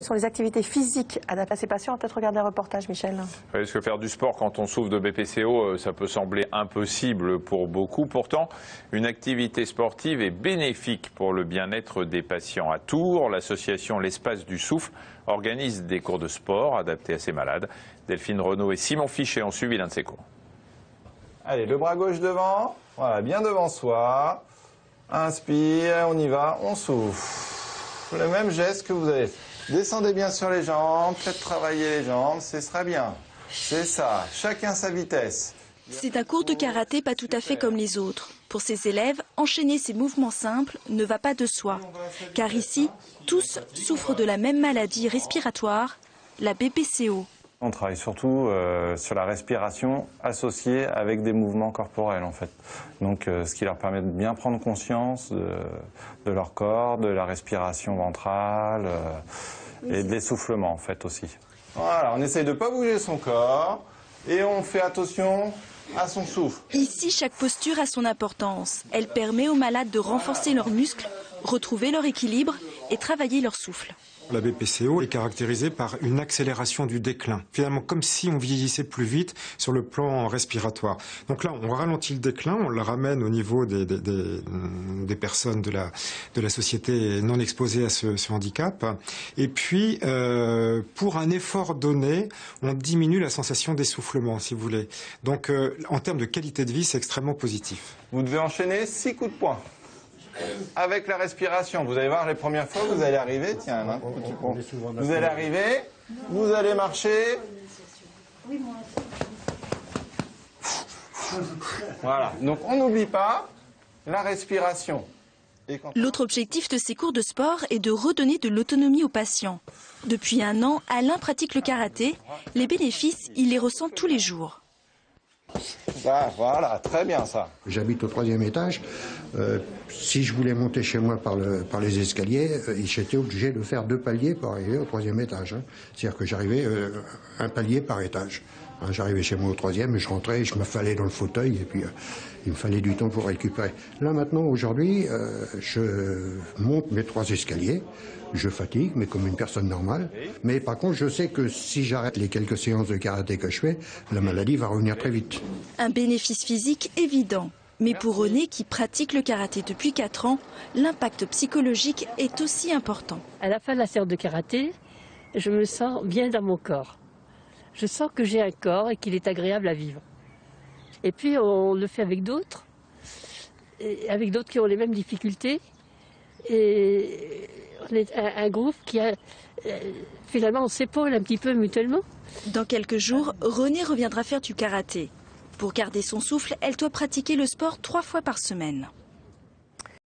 Sur les activités physiques adaptées à ces patients, on va peut-être regarder un reportage, Michel. Oui, parce que faire du sport quand on souffre de BPCO, ça peut sembler impossible pour beaucoup. Pourtant, une activité sportive est bénéfique pour le bien-être des patients. À Tours, l'association L'Espace du Souffle organise des cours de sport adaptés à ces malades. Delphine Renaud et Simon Fichet ont suivi l'un de ces cours. Allez, le bras gauche devant, voilà, bien devant soi. Inspire, on y va, on souffle. Le même geste que vous avez fait. Descendez bien sur les jambes, faites travailler les jambes, ce sera bien. C'est ça, chacun sa vitesse. C'est un cours de karaté pas tout à fait comme les autres. Pour ces élèves, enchaîner ces mouvements simples ne va pas de soi. Car ici, tous souffrent de la même maladie respiratoire, la BPCO. On travaille surtout sur la respiration associée avec des mouvements corporels en fait. Donc ce qui leur permet de bien prendre conscience de leur corps, de la respiration ventrale et de l'essoufflement en fait aussi. Voilà, on essaye de ne pas bouger son corps et on fait attention à son souffle. Ici, chaque posture a son importance. Elle permet aux malades de renforcer leurs muscles, retrouver leur équilibre et travailler leur souffle. La BPCO est caractérisée par une accélération du déclin, finalement comme si on vieillissait plus vite sur le plan respiratoire. Donc là, on ralentit le déclin, on le ramène au niveau des personnes de la société non exposées à ce handicap. Et puis, pour un effort donné, on diminue la sensation d'essoufflement, si vous voulez. Donc, en termes de qualité de vie, c'est extrêmement positif. Vous devez enchaîner 6 coups de poing. Avec la respiration, vous allez voir les premières fois, vous allez arriver, tiens, un petit point. Vous allez arriver, vous allez marcher. Voilà, donc on n'oublie pas la respiration. L'autre objectif de ces cours de sport est de redonner de l'autonomie aux patients. Depuis 1 an, Alain pratique le karaté. Les bénéfices, il les ressent tous les jours. Ah, voilà, très bien ça. J'habite au 3e étage. Si je voulais monter chez moi par les escaliers, j'étais obligé de faire 2 paliers pour arriver au 3e étage. C'est-à-dire que j'arrivais un palier par étage. J'arrivais chez moi au 3e, je rentrais, je m'affalais dans le fauteuil et puis il me fallait du temps pour récupérer. Là maintenant, aujourd'hui, je monte mes 3 escaliers. Je fatigue, mais comme une personne normale. Mais par contre, je sais que si j'arrête les quelques séances de karaté que je fais, la maladie va revenir très vite. Un bénéfice physique évident. Mais pour René, qui pratique le karaté depuis 4 ans, l'impact psychologique est aussi important. À la fin de la séance de karaté, je me sens bien dans mon corps. Je sens que j'ai un corps et qu'il est agréable à vivre. Et puis on le fait avec d'autres qui ont les mêmes difficultés. Et on est un groupe qui a, finalement, on s'épaule un petit peu mutuellement. Dans quelques jours, René reviendra faire du karaté. Pour garder son souffle, elle doit pratiquer le sport 3 fois par semaine.